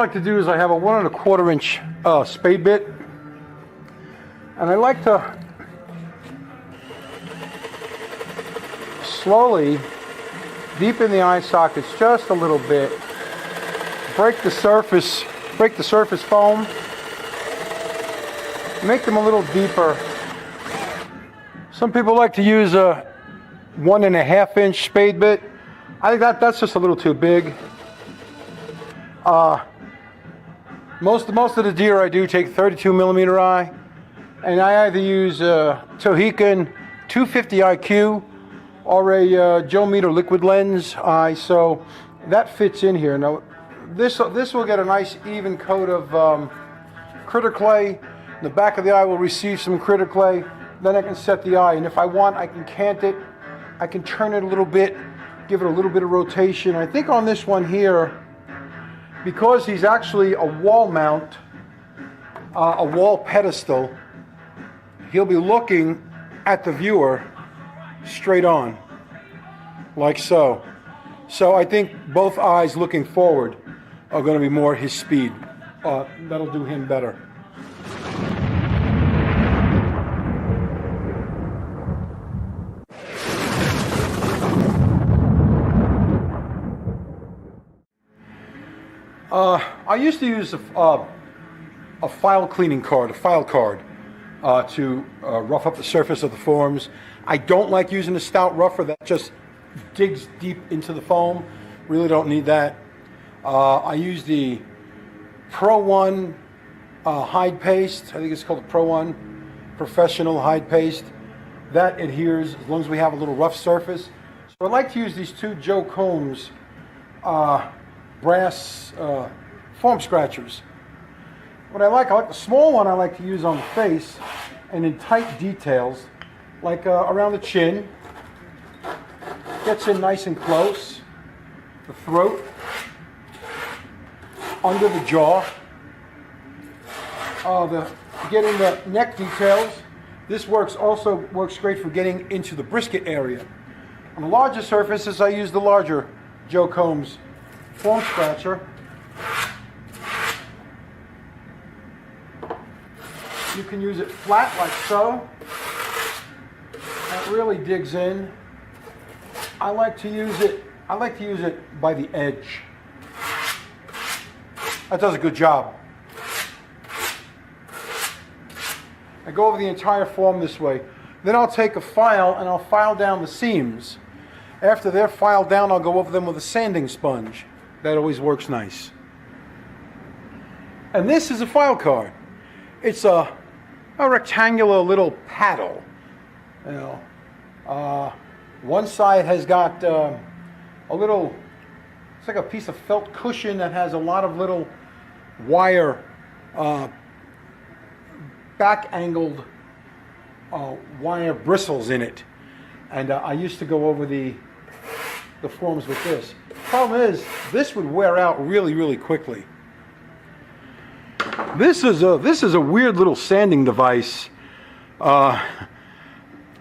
like to do is I have a 1 1/4 inch spade bit, and I like to slowly deepen the eye sockets just a little bit, break the surface foam, make them a little deeper. Some people like to use a 1 1/2 inch spade bit. I think that's just a little too big. Most of the deer I do take 32 millimeter eye, and I either use a Tohican 250 IQ or a Joe Meter liquid lens eye, so that fits in here. Now this will get a nice even coat of critter clay. The back of the eye will receive some critter clay. Then I can set the eye, and if I want, I can cant it. I can turn it a little bit, give it a little bit of rotation. I think on this one here, because he's actually a wall mount, a wall pedestal, he'll be looking at the viewer straight on, like so. So I think both eyes looking forward are going to be more his speed. That'll do him better. I used to use a file cleaning card, a file card, to rough up the surface of the forms. I don't like using a stout rougher that just digs deep into the foam. Really don't need that. I use the Pro One hide paste. I think it's called the Pro One Professional Hide Paste. That adheres as long as we have a little rough surface. So I like to use these two Joe Combs brass foam scratchers. What I like the small one I like to use on the face and in tight details, like around the chin. Gets in nice and close. The throat, under the jaw. Getting the neck details. This also works great for getting into the brisket area. On the larger surfaces, I use the larger Joe Combs foam scratcher. You can use it flat like so. That really digs in. I like to use it by the edge. That does a good job. I go over the entire form this way. Then I'll take a file and I'll file down the seams. After they're filed down, I'll go over them with a sanding sponge. That always works nice. And this is a file card. It's a rectangular little paddle. You know, one side has got a little, it's like a piece of felt cushion that has a lot of little wire, back-angled wire bristles in it. And I used to go over the forms with this. Problem is, this would wear out really, really quickly. This is a weird little sanding device.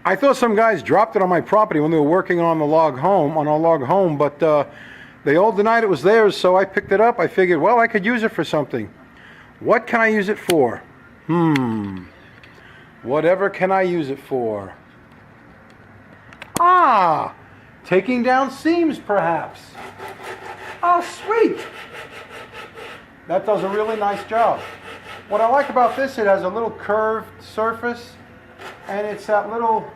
I thought some guys dropped it on my property when they were working on our log home, but they all denied it was theirs, so I picked it up. I figured, well, I could use it for something. What can I use it for? Whatever can I use it for? Taking down seams, perhaps. Oh, sweet. That does a really nice job. What I like about this, it has a little curved surface, and it's that little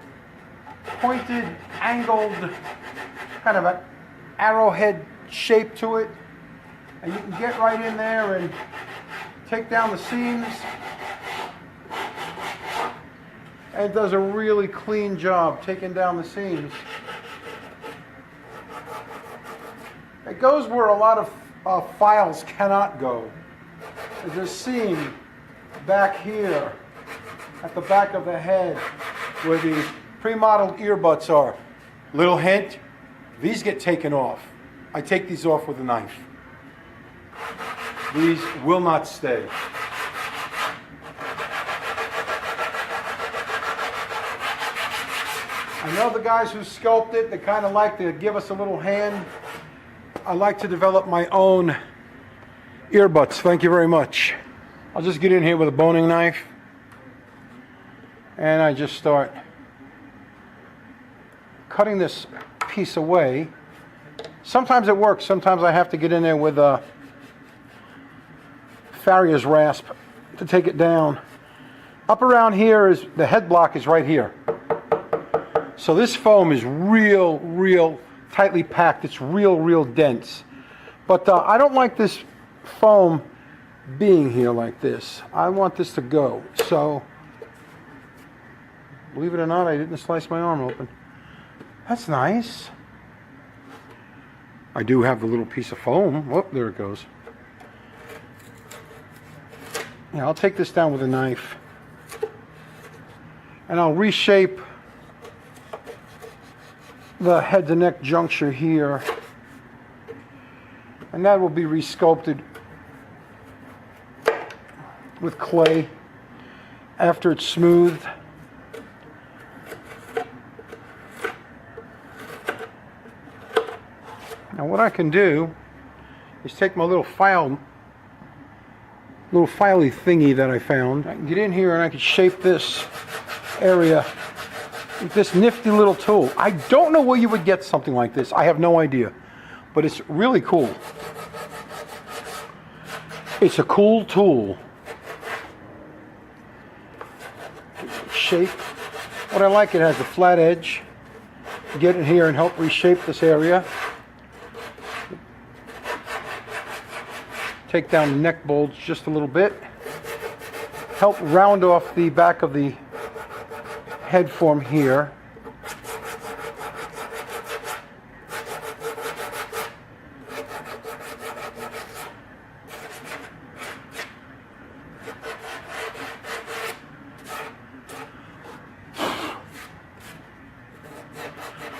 pointed, angled, kind of an arrowhead shape to it. And you can get right in there and take down the seams. And it does a really clean job taking down the seams. It goes where a lot of files cannot go. There's a seam back here at the back of the head where the pre-modeled ear butts are. Little hint, these get taken off. I take these off with a knife. These will not stay. I know the guys who sculpt it, they kind of like to give us a little hand. I like to develop my own earbuds. Thank you very much. I'll just get in here with a boning knife and I just start cutting this piece away. Sometimes it works. Sometimes I have to get in there with a farrier's rasp to take it down. Up around here is the head block is right here. So this foam is real tightly packed. It's real dense. But I don't like this foam being here like this. I want this to go. So, believe it or not, I didn't slice my arm open. That's nice. I do have the little piece of foam. Whoop, there it goes. Yeah, I'll take this down with a knife. And I'll reshape the head to neck juncture here. And that will be resculpted with clay after it's smoothed. Now what I can do is take my little filey thingy that I found. I can get in here and I can shape this area with this nifty little tool. I don't know where you would get something like this. I have no idea. But it's really cool. It's a cool tool. Shape. What I like, it has a flat edge. Get in here and help reshape this area. Take down the neck bulge just a little bit. Help round off the back of the head form here.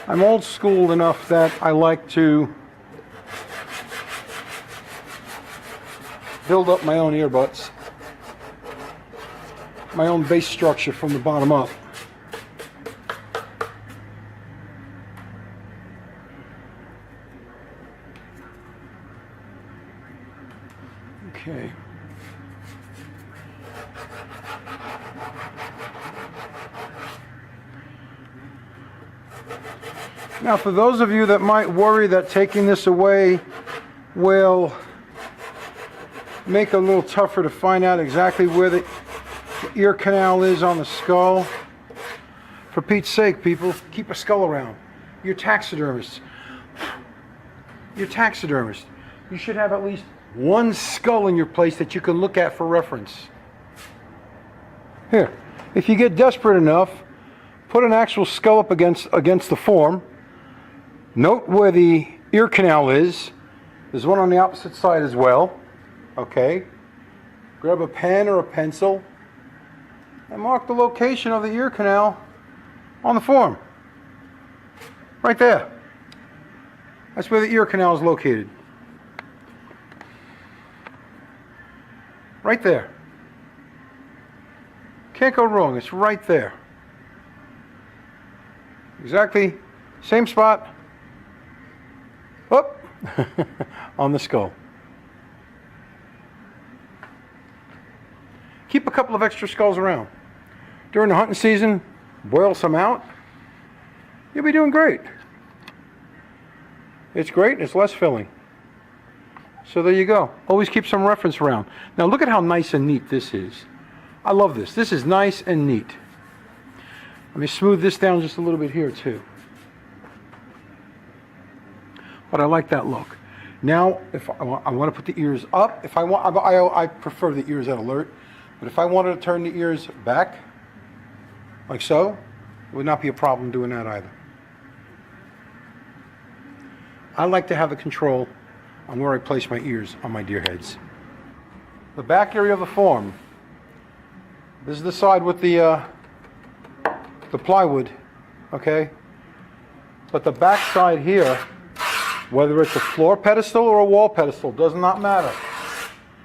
I'm old school enough that I like to build up my own ear butts, my own base structure from the bottom up. Okay. Now, for those of you that might worry that taking this away will make it a little tougher to find out exactly where the ear canal is on the skull, for Pete's sake, people, keep a skull around. You're taxidermists. You're taxidermists. You should have at least one skull in your place that you can look at for reference. Here, if you get desperate enough, put an actual skull up against the form. Note where the ear canal is. There's one on the opposite side as well. Okay. Grab a pen or a pencil and mark the location of the ear canal on the form. Right there. That's where the ear canal is located. Right there. Can't go wrong. It's right there. Exactly same spot. Up on the skull. Keep a couple of extra skulls around. During the hunting season, boil some out. You'll be doing great. It's great. It's less filling. So there you go. Always keep some reference around. Now look at how nice and neat this is. I love this. This is nice and neat. Let me smooth this down just a little bit here too. But I like that look. Now, if I want to put the ears up, if I want, I prefer the ears at alert. But if I wanted to turn the ears back, like so, it would not be a problem doing that either. I like to have the control on where I place my ears on my deer heads. The back area of the form. This is the side with the plywood, okay? But the back side here, whether it's a floor pedestal or a wall pedestal, does not matter.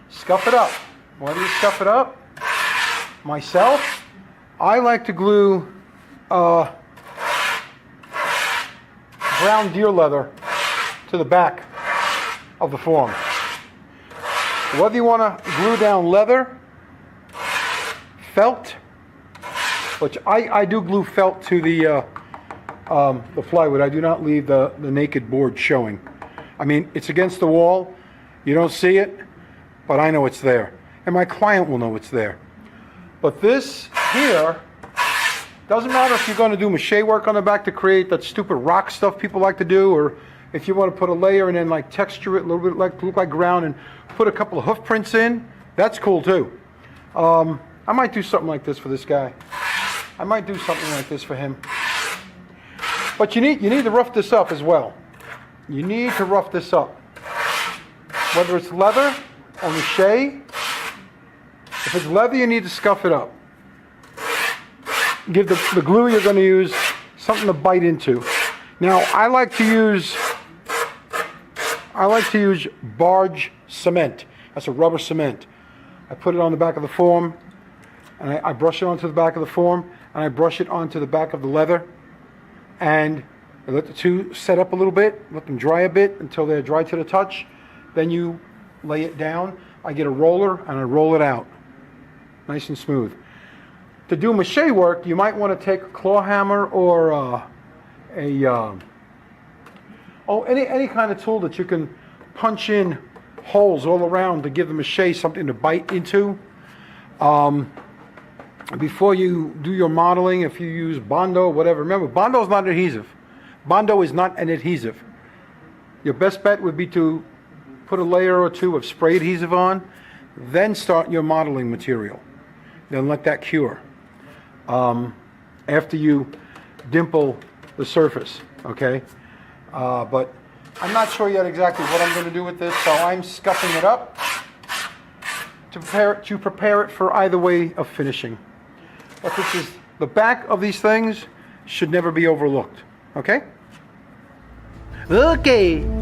Scuff it up. Why do you scuff it up? Myself, I like to glue brown deer leather to the back of the form. Whether you want to glue down leather, felt, which I do glue felt to the plywood. I do not leave the naked board showing. I mean, it's against the wall. You don't see it, but I know it's there. And my client will know it's there. But this here, doesn't matter if you're going to do mache work on the back to create that stupid rock stuff people like to do, or if you want to put a layer and then like texture it a little bit, like look like ground, and put a couple of hoof prints in, that's cool too. I might do something like this for this guy. I might do something like this for him. But you need to rough this up as well. You need to rough this up. Whether it's leather or mache, if it's leather, you need to scuff it up. Give the glue you're going to use something to bite into. Now, I like to use barge cement. That's a rubber cement. I put it on the back of the form, and I brush it onto the back of the form, and I brush it onto the back of the leather, and I let the two set up a little bit, let them dry a bit until they're dry to the touch. Then you lay it down. I get a roller, and I roll it out. Nice and smooth. To do mache work, you might want to take a claw hammer or any kind of tool that you can punch in holes all around to give the mache something to bite into. Before you do your modeling, if you use Bondo or whatever, remember, Bondo is not an adhesive. Bondo is not an adhesive. Your best bet would be to put a layer or two of spray adhesive on, then start your modeling material. Then let that cure. After you dimple the surface, okay? But I'm not sure yet exactly what I'm going to do with this, so I'm scuffing it up to prepare it for either way of finishing. But this is the back of these things should never be overlooked, okay? Okay.